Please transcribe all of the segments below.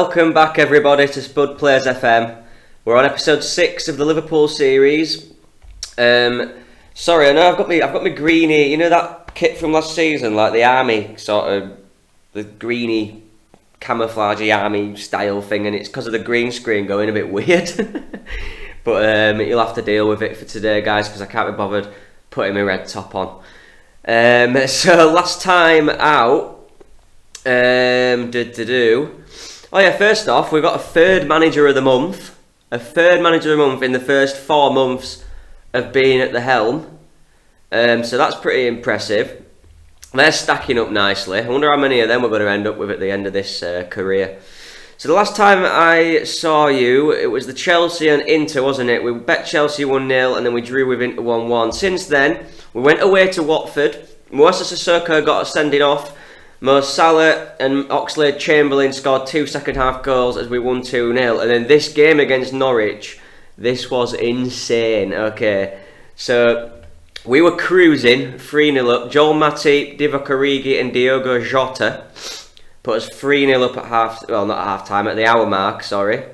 Welcome back everybody to Spud Plays FM. We're on episode 6 of the Liverpool series. Sorry, I know I've got my greeny, you know that kit from last season, like the army sort of, the greeny camouflagey army style thing, and it's because of the green screen going a bit weird. But you'll have to deal with it for today, guys, because I can't be bothered putting my red top on. So last time out, Oh yeah, first off, we've got a third manager of the month. A third manager of the month in the first 4 months of being at the helm. So that's pretty impressive. They're stacking up nicely. I wonder how many of them we're going to end up with at the end of this career. So the last time I saw you, it was the Chelsea and Inter, wasn't it? We bet Chelsea 1-0 and then we drew with Inter 1-1. Since then, we went away to Watford. Moussa Sissoko got a sending off. Mo Salah and Oxlade-Chamberlain scored 2 second-half goals as we won 2-0. And then this game against Norwich, this was insane. Okay, so we were cruising 3-0 up. Joel Matip, Divock Origi and Diogo Jota put us 3-0 up at the hour mark, sorry.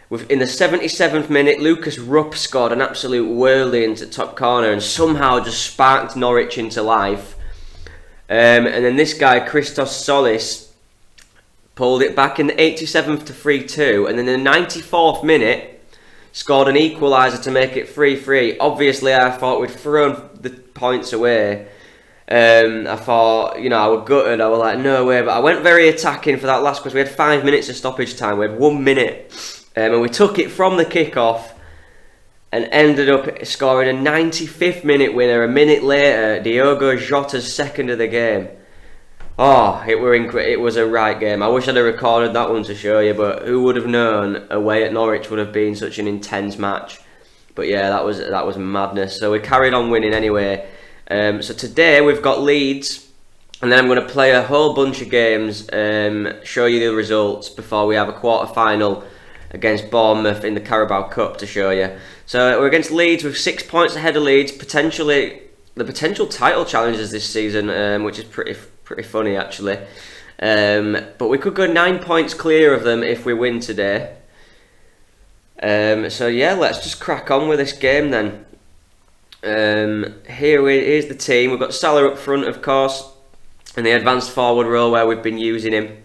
In the 77th minute, Lucas Rupp scored an absolute whirly into top corner and somehow just sparked Norwich into life. And then this guy, Christos Solis, pulled it back in the 87th to 3-2. And then in the 94th minute, scored an equaliser to make it 3-3. Obviously, I thought we'd thrown the points away. I thought, I was gutted. I was like, no way. But I went very attacking for that last, because we had 5 minutes of stoppage time. We had 1 minute. And we took it from the kickoff and ended up scoring a 95th minute winner. A minute later, Diogo Jota's second of the game. Oh, it was a right game. I wish I'd have recorded that one to show you, but who would have known away at Norwich would have been such an intense match. But yeah, that was madness. So we carried on winning anyway. So today we've got Leeds, and then I'm going to play a whole bunch of games, show you the results before we have a quarter-final against Bournemouth in the Carabao Cup to show you. So we're against Leeds with 6 points ahead of Leeds, the potential title challenges this season, which is pretty funny actually. But we could go 9 points clear of them if we win today. So yeah, let's just crack on with this game then. Here's the team. We've got Salah up front, of course, in the advanced forward role where we've been using him.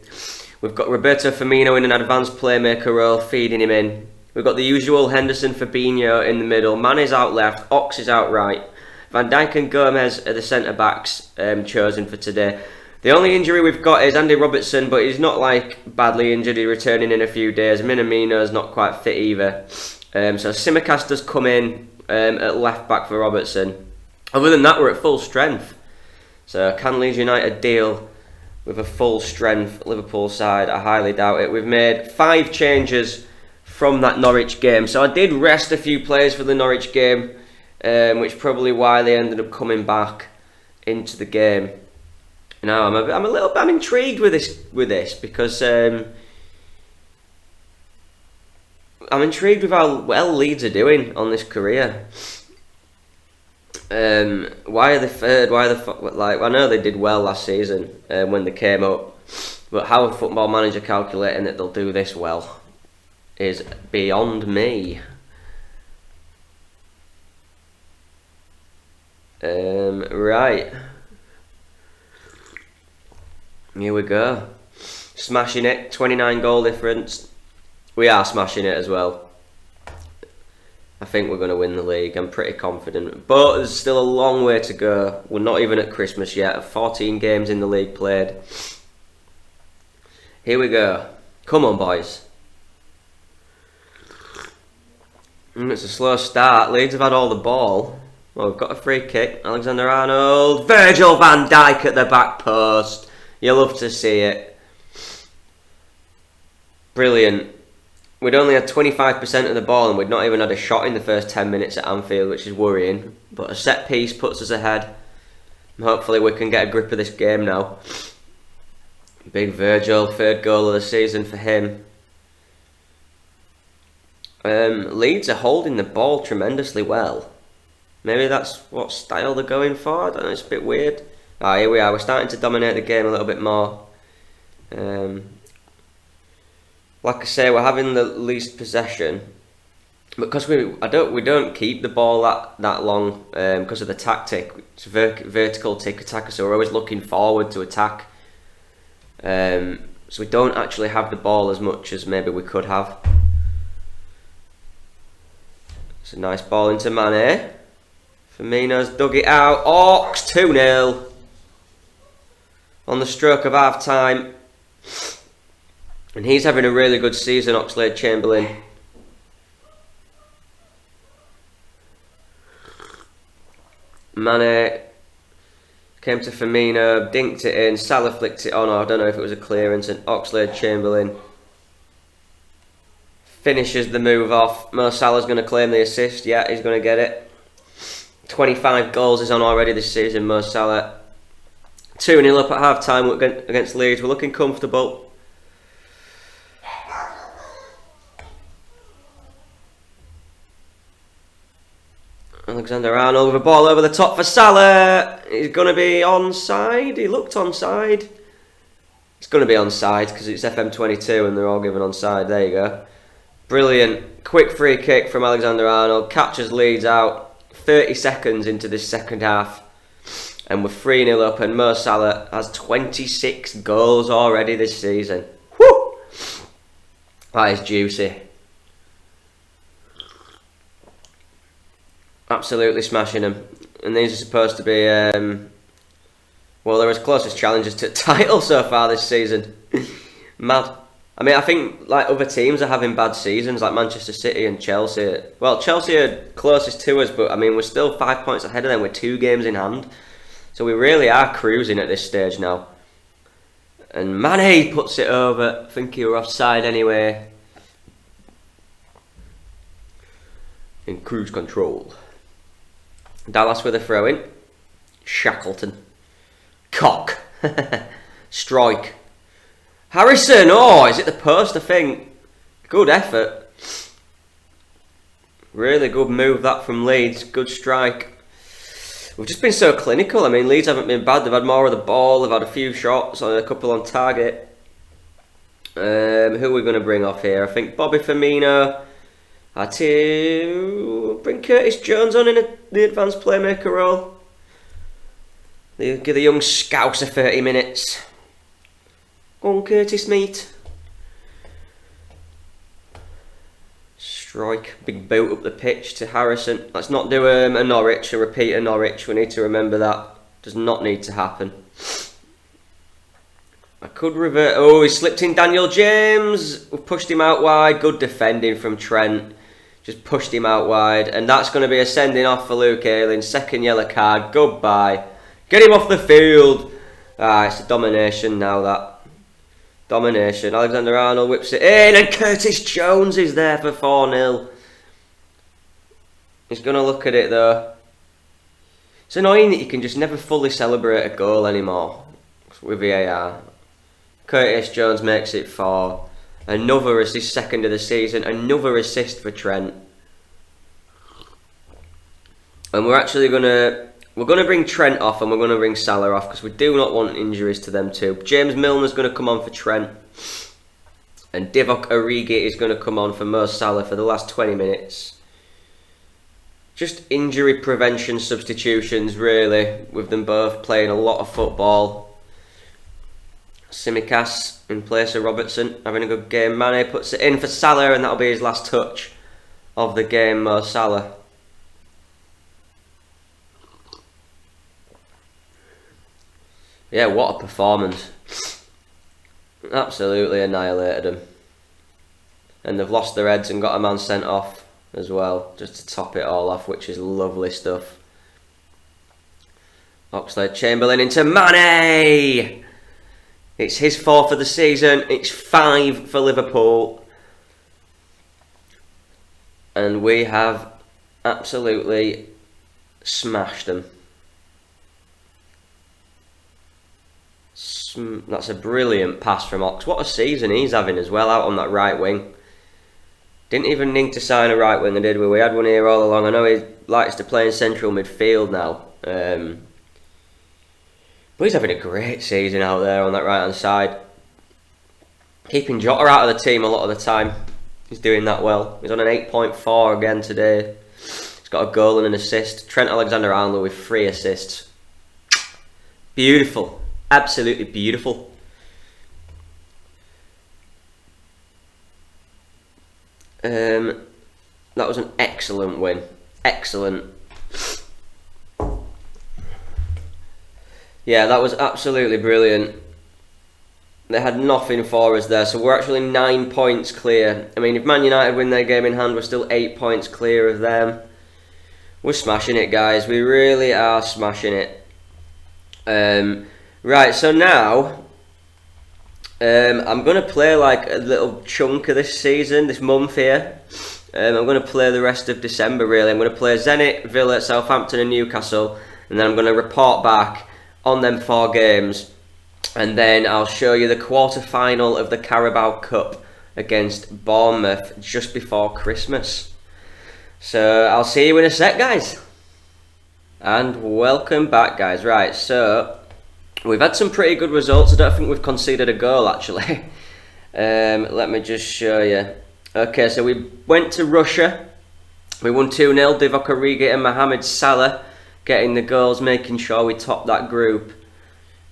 We've got Roberto Firmino in an advanced playmaker role, feeding him in. We've got the usual Henderson, Fabinho in the middle. Man is out left, Ox is out right. Van Dijk and Gomez are the centre-backs chosen for today. The only injury we've got is Andy Robertson, but he's not badly injured. He's returning in a few days. Minamino's not quite fit either. So Tsimikas does come in at left-back for Robertson. Other than that, we're at full strength. So can Leeds United deal with a full strength Liverpool side? I highly doubt it. We've made 5 changes from that Norwich game. So I did rest a few players for the Norwich game, which probably why they ended up coming back into the game. Now I'm intrigued with this because I'm intrigued with how well Leeds are doing on this career. Why are they third? Why are they I know they did well last season when they came up, but how a Football Manager calculating that they'll do this well is beyond me. Right, here we go. Smashing it, 29 goal difference. We are smashing it as well. I think we're going to win the league. I'm pretty confident. But there's still a long way to go. We're not even at Christmas yet. 14 games in the league played. Here we go. Come on, boys. It's a slow start. Leeds have had all the ball. Well, we've got a free kick. Alexander-Arnold. Virgil van Dijk at the back post. You love to see it. Brilliant. We'd only had 25% of the ball and we'd not even had a shot in the first 10 minutes at Anfield, which is worrying. But a set piece puts us ahead. And hopefully we can get a grip of this game now. Big Virgil, 3rd goal of the season for him. Leeds are holding the ball tremendously well. Maybe that's what style they're going for. I don't know, it's a bit weird. Ah, here we are. We're starting to dominate the game a little bit more. like I say, we're having the least possession, because we don't keep the ball that long because of the tactic. It's vertical tiki-taka, so we're always looking forward to attack. So we don't actually have the ball as much as maybe we could have. It's a nice ball into Mane. Firmino's dug it out. Ox 2-0 on the stroke of half time. And he's having a really good season, Oxlade-Chamberlain. Mane came to Firmino, dinked it in, Salah flicked it on, or I don't know if it was a clearance, and Oxlade-Chamberlain finishes the move off. Mo Salah's going to claim the assist. Yeah, he's going to get it. 25 goals is on already this season, Mo Salah. 2-0 up at half time against Leeds. We're looking comfortable. Alexander-Arnold with a ball over the top for Salah. He's going to be onside. He looked onside. It's going to be onside because it's FM22 and they're all given onside. There you go. Brilliant. Quick free kick from Alexander-Arnold. Catches Leeds out 30 seconds into this second half. And we're 3-0 up, and Mo Salah has 26 goals already this season. Whew! That is juicy. Absolutely smashing them. And these are supposed to be, well, they're as close as challengers to title so far this season. Mad. I mean, I think like other teams are having bad seasons, like Manchester City and Chelsea. Well, Chelsea are closest to us, but I mean, we're still 5 points ahead of them with 2 games in hand. So we really are cruising at this stage now. And Mane puts it over. I think he were offside anyway. In cruise control. Dallas with a throw in. Shackleton. Cock. Strike. Harrison. Oh, is it the post? I think. Good effort. Really good move that from Leeds. Good strike. We've just been so clinical. I mean, Leeds haven't been bad. They've had more of the ball. They've had a few shots, a couple on target. Who are we going to bring off here? I think Bobby Firmino. Had to bring Curtis Jones on in the advanced playmaker role. They give the young Scouser 30 minutes. Go on, Curtis, mate. Strike. Big boot up the pitch to Harrison. Let's not do a Norwich, a repeat of Norwich. We need to remember that. Does not need to happen. I could revert. Oh, he slipped in Daniel James. We've pushed him out wide. Good defending from Trent. Just pushed him out wide. And that's going to be a sending off for Luke Ayling. Second yellow card. Goodbye. Get him off the field. Ah, it's a domination now, that. Domination. Alexander-Arnold whips it in. And Curtis Jones is there for 4-0. He's going to look at it, though. It's annoying that you can just never fully celebrate a goal anymore with VAR. Curtis Jones makes it 4. Another assist, second of the season. Another assist for Trent. And we're actually going to bring Trent off and we're going to bring Salah off because we do not want injuries to them too. James Milner's going to come on for Trent. And Divock Origi is going to come on for Mo Salah for the last 20 minutes. Just injury prevention substitutions, really, with them both playing a lot of football. Tsimikas in place of Robertson, having a good game. Mane puts it in for Salah, and that'll be his last touch of the game, Mo Salah. Yeah, what a performance. Absolutely annihilated them. And they've lost their heads and got a man sent off as well, just to top it all off, which is lovely stuff. Oxlade-Chamberlain into Mane! It's his 4th of the season. It's 5 for Liverpool. And we have absolutely smashed them. That's a brilliant pass from Ox. What a season he's having as well, out on that right wing. Didn't even need to sign a right winger, did we? We had one here all along. I know he likes to play in central midfield now. But he's having a great season out there on that right hand side. Keeping Jota out of the team a lot of the time. He's doing that well. He's on an 8.4 again today. He's got a goal and an assist. Trent Alexander-Arnold with 3 assists. Beautiful. Absolutely beautiful. That was an excellent win. Excellent. Yeah, that was absolutely brilliant. They had nothing for us there, so we're actually 9 points clear. I mean, if Man United win their game in hand, we're still 8 points clear of them. We're smashing it, guys. We really are smashing it. Right, so now I'm going to play like a little chunk of this season, this month here. I'm going to play the rest of December, really. I'm going to play Zenit, Villa, Southampton and Newcastle, and then I'm going to report back on them 4 games. And then I'll show you the quarter-final of the Carabao Cup against Bournemouth just before Christmas. So I'll see you in a sec, guys. And welcome back, guys. Right, so we've had some pretty good results. I don't think we've conceded a goal, actually. Let me just show you. Okay, so we went to Russia. We won 2-0. Divock Origi and Mohamed Salah getting the goals, making sure we topped that group.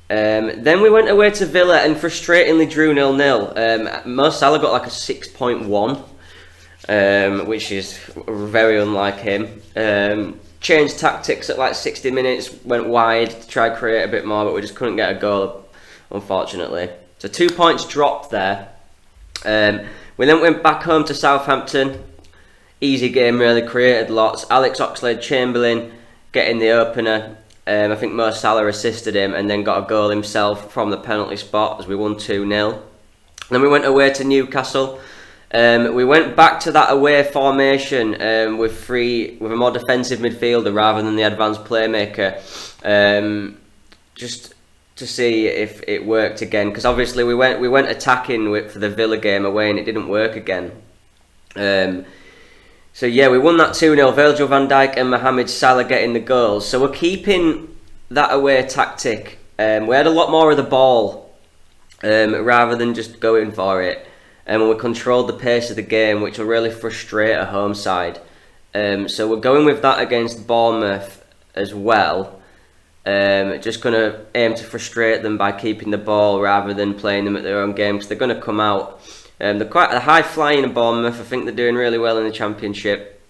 Then we went away to Villa and frustratingly drew 0-0. Mo Salah got like a 6.1, which is very unlike him. Changed tactics at like 60 minutes, went wide to try to create a bit more, but we just couldn't get a goal, unfortunately. So 2 points dropped there. We then went back home to Southampton. Easy game, really, created lots. Alex Oxlade-Chamberlain getting the opener. I think Mo Salah assisted him and then got a goal himself from the penalty spot as we won 2-0. Then we went away to Newcastle. We went back to that away formation with a more defensive midfielder rather than the advanced playmaker, just to see if it worked again. Because obviously we went attacking for the Villa game away and it didn't work again. So yeah, we won that 2-0, Virgil van Dijk and Mohamed Salah getting the goals. So we're keeping that away tactic. We had a lot more of the ball rather than just going for it. And we controlled the pace of the game, which will really frustrate a home side. So we're going with that against Bournemouth as well. Just going to aim to frustrate them by keeping the ball rather than playing them at their own game, because they're going to come out. They're quite a high flying in Bournemouth. I think they're doing really well in the Championship.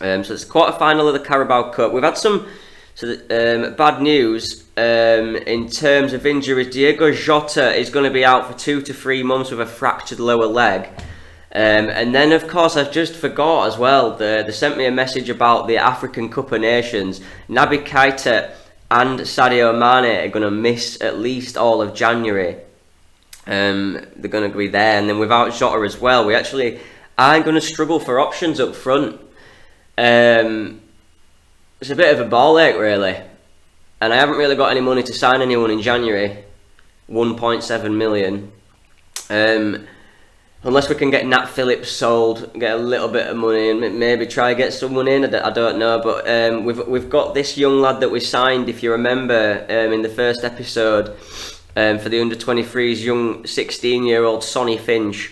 So it's the quarter-final of the Carabao Cup. We've had some bad news in terms of injuries. Diogo Jota is going to be out for 2 to 3 months with a fractured lower leg. And then, of course, I just forgot as well, they sent me a message about the African Cup of Nations. Naby Keita and Sadio Mane are going to miss at least all of January. They're going to be there, and then without Jota as well, we actually are going to struggle for options up front. It's a bit of a ball ache, really, and I haven't really got any money to sign anyone in January. 1.7 million. Unless we can get Nat Phillips sold, get a little bit of money, and maybe try get someone in. I don't know, but we've got this young lad that we signed, if you remember, in the first episode. For the under-23s, young 16-year-old Sonny Finch.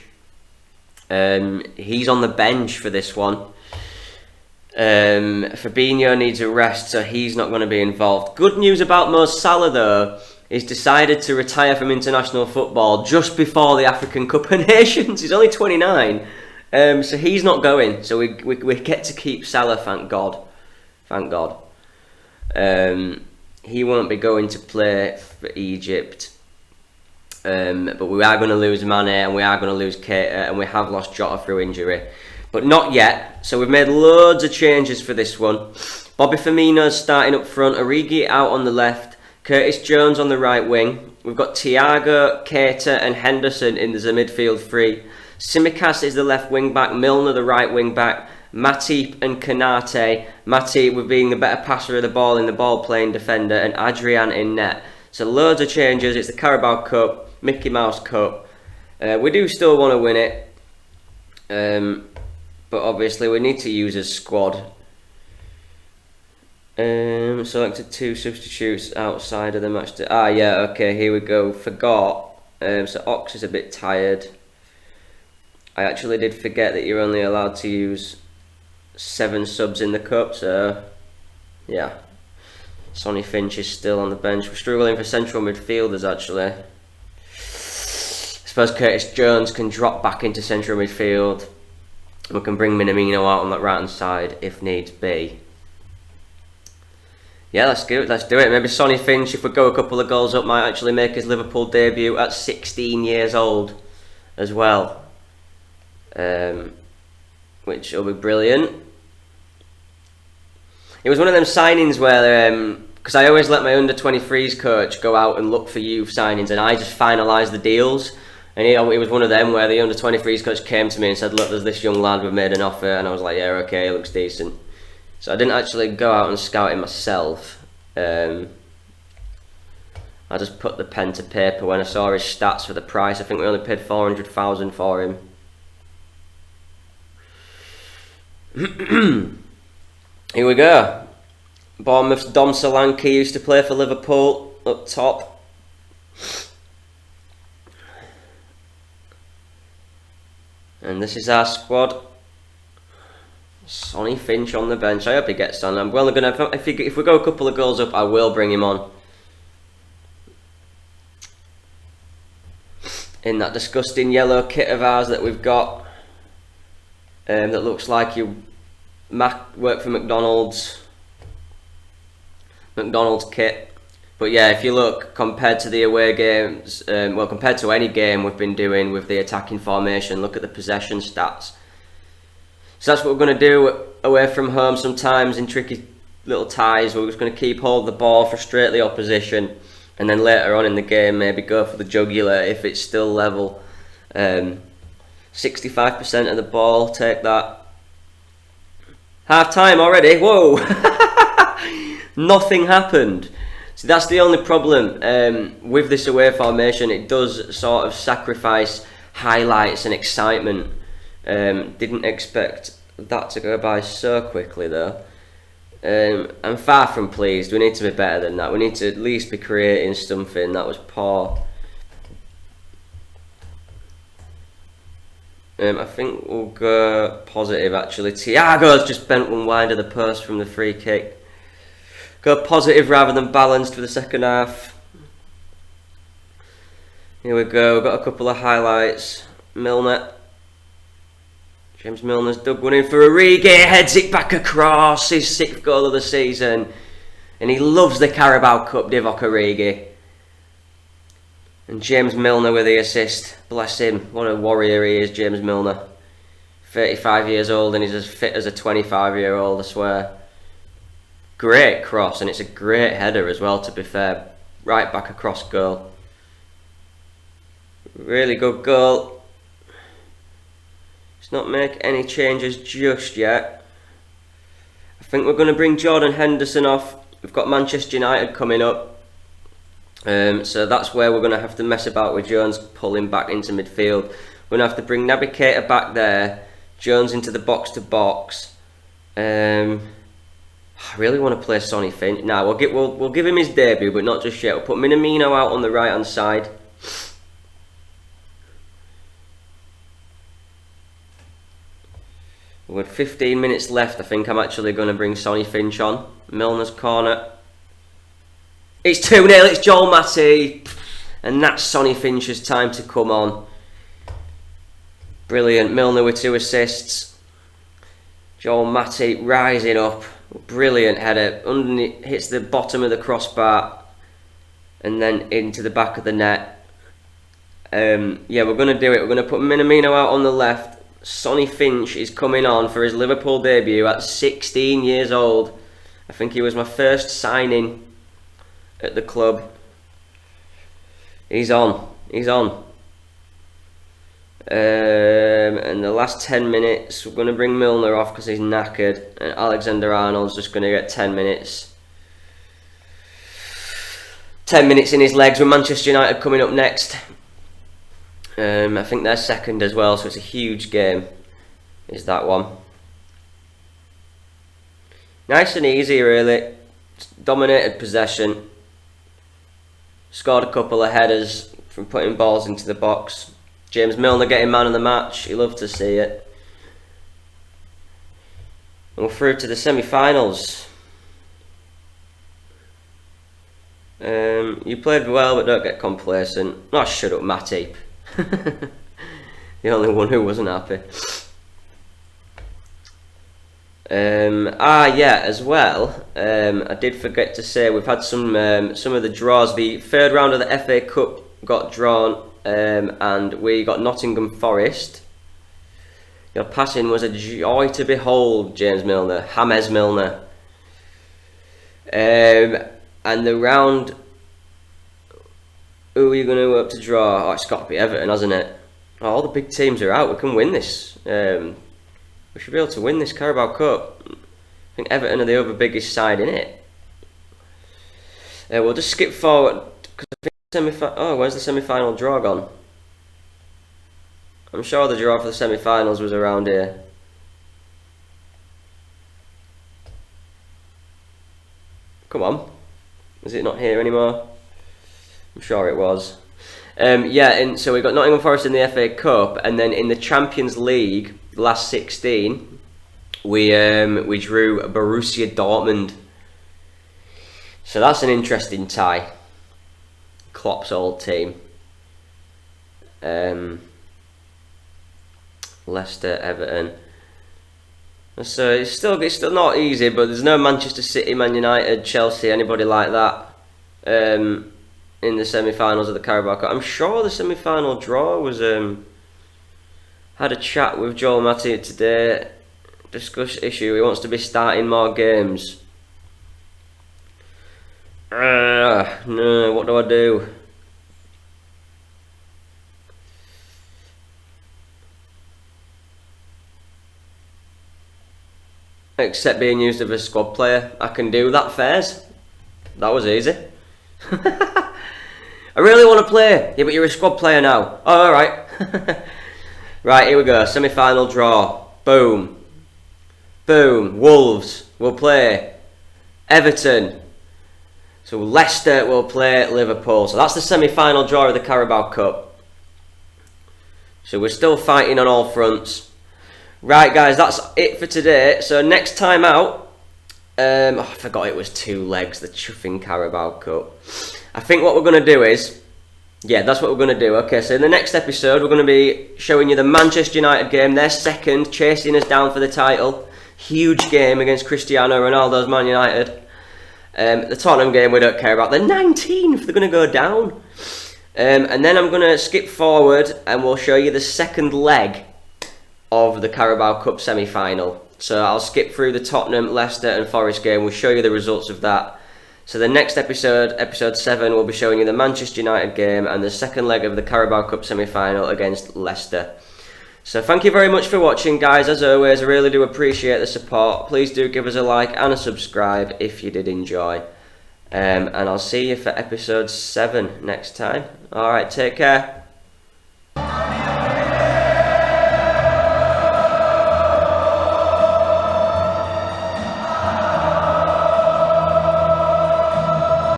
He's on the bench for this one. Fabinho needs a rest, so he's not going to be involved. Good news about Mo Salah, though, he's decided to retire from international football just before the African Cup of Nations. He's only 29, so he's not going. So we get to keep Salah, thank God. Thank God. He won't be going to play for Egypt. But we are going to lose Mane and we are going to lose Keita, and we have lost Jota through injury. But not yet. So we've made loads of changes for this one. Bobby Firmino's starting up front, Origi out on the left, Curtis Jones on the right wing. We've got Thiago, Keita and Henderson in the midfield three. Tsimikas is the left wing back, Milner the right wing back, Matip and Konate. Matip with being the better passer of the ball in the ball playing defender, and Adrian in net. So loads of changes. It's the Carabao Cup, Mickey Mouse Cup. We do still want to win it, but obviously we need to use a squad. Selected 2 substitutes outside of the match. Yeah, okay, here we go. Forgot So Ox is a bit tired. I actually did forget that you're only allowed to use 7 subs in the cup, so yeah. Sonny Finch is still on the bench. We're struggling for central midfielders actually. I suppose Curtis Jones can drop back into central midfield. We can bring Minamino out on that right hand side if needs be. Yeah, let's do it. Maybe Sonny Finch, if we go a couple of goals up, might actually make his Liverpool debut at 16 years old as well. Which will be brilliant. It was one of them signings where, because I always let my under-23s coach go out and look for youth signings, and I just finalise the deals. And it was one of them where the under-23s coach came to me and said, look, there's this young lad, we've made an offer, and I was like, yeah, okay, it looks decent. So I didn't actually go out and scout him myself. I just put the pen to paper when I saw his stats for the price. I think we only paid 400,000 for him. Here we go. Bournemouth's Dom Solanke used to play for Liverpool up top. And this is our squad. Sonny Finch on the bench. I hope he gets on. I'm well gonna if we go a couple of goals up, I will bring him on. In that disgusting yellow kit of ours that we've got. That looks like you work for McDonald's kit. But yeah, if you look, compared to the away games, well, compared to any game we've been doing with the attacking formation, look at the possession stats. So that's what we're going to do away from home sometimes in tricky little ties. We're just going to keep hold of the ball, frustrate the opposition, and then later on in the game maybe go for the jugular if it's still level. 65% of the ball, take that. Half time already, whoa! Nothing happened. So that's the only problem with this away formation. It does sort of sacrifice highlights and excitement. Didn't expect that to go by so quickly though. I'm far from pleased. We need to be better than that. We need to at least be creating something. That was poor. I think we'll go positive actually. Thiago's just bent one wide of the post from the free kick. Go positive rather than balanced for the second half. Here we go, we've got a couple of highlights. Milner. James Milner's dug one in for Origi, heads it back across, his 6th goal of the season. And he loves the Carabao Cup, Divock Origi. And James Milner with the assist. Bless him. What a warrior he is, James Milner. 35 years old and he's as fit as a 25-year-old, I swear. Great cross, and it's a great header as well, to be fair. Right back across goal. Really good goal. Let's not make any changes just yet. I think we're going to bring Jordan Henderson off. We've got Manchester United coming up. So that's where we're going to have to mess about with Jones pulling back into midfield. We're going to have to bring Naby Keita back there, Jones into the box-to-box. I really want to play Sonny Finch. Now we'll give him his debut, but not just yet. We'll put Minamino out on the right-hand side. With 15 minutes left, I think I'm actually going to bring Sonny Finch on. Milner's corner. It's 2-0, it's Joel Matip. And that's Sonny Finch's time to come on. Brilliant, Milner with 2 assists. Joel Matip rising up. Brilliant header. Underneath, hits the bottom of the crossbar. And then into the back of the net. Yeah, we're going to do it. We're going to put Minamino out on the left. Sonny Finch is coming on for his Liverpool debut at 16 years old. I think he was my first signing at the club. He's on. And the last 10 minutes, we're going to bring Milner off because he's knackered. And Alexander-Arnold's just going to get 10 minutes. 10 minutes in his legs with Manchester United coming up next. I think they're second as well, so it's a huge game, is that one. Nice and easy, really. Dominated possession. Scored a couple of headers from putting balls into the box. James Milner getting man of the match. You love to see it. And we're through to the semi-finals. You played well, but don't get complacent. Oh, shut up, Matip. The only one who wasn't happy. Yeah, as well, I did forget to say we've had some of the draws. The third round of the FA Cup got drawn, and we got Nottingham Forest. Your passing was a joy to behold, James Milner, James Milner. And the round, who are you going to up to draw? Oh, it's got to be Everton, hasn't it? Oh, all the big teams are out. We can win this. We should be able to win this Carabao Cup. I think Everton are the other biggest side in it. We'll just skip forward because I think where's the semi-final draw gone? I'm sure the draw for the semi-finals was around here. Come on, is it not here anymore? I'm sure it was. And so we got Nottingham Forest in the FA Cup, and then in the Champions League, last 16, we drew Borussia Dortmund. So that's an interesting tie. Klopp's old team. Leicester, Everton. So it's still not easy, but there's no Manchester City, Man United, Chelsea, anybody like that in the semi-finals of the Carabao Cup. I'm sure the semi-final draw was had a chat with Joel Matip today, discuss issue. He wants to be starting more games. No, what do I do? Except being used as a squad player. I can do that, Fairs. That was easy. I really want to play. Yeah, but you're a squad player now. Oh, alright. Right, here we go. Semi-final draw. Boom. Boom. Wolves will play Everton. So Leicester will play Liverpool. So that's the semi-final draw of the Carabao Cup. So we're still fighting on all fronts. Right, guys, that's it for today. So next time out, I forgot it was 2 legs, the chuffing Carabao Cup. I think what we're going to do is, yeah, that's what we're going to do. Okay, so in the next episode, we're going to be showing you the Manchester United game. They're second, chasing us down for the title. Huge game against Cristiano Ronaldo's Man United. The Tottenham game we don't care about. They're 19th, they're going to go down. And then I'm going to skip forward and we'll show you the second leg of the Carabao Cup semi-final. So I'll skip through the Tottenham, Leicester and Forest game. We'll show you the results of that. So the next episode, episode 7, we'll be showing you the Manchester United game and the second leg of the Carabao Cup semi-final against Leicester. So thank you very much for watching, guys. As always, I really do appreciate the support. Please do give us a like and a subscribe if you did enjoy. And I'll see you for episode 7 next time. Alright, take care.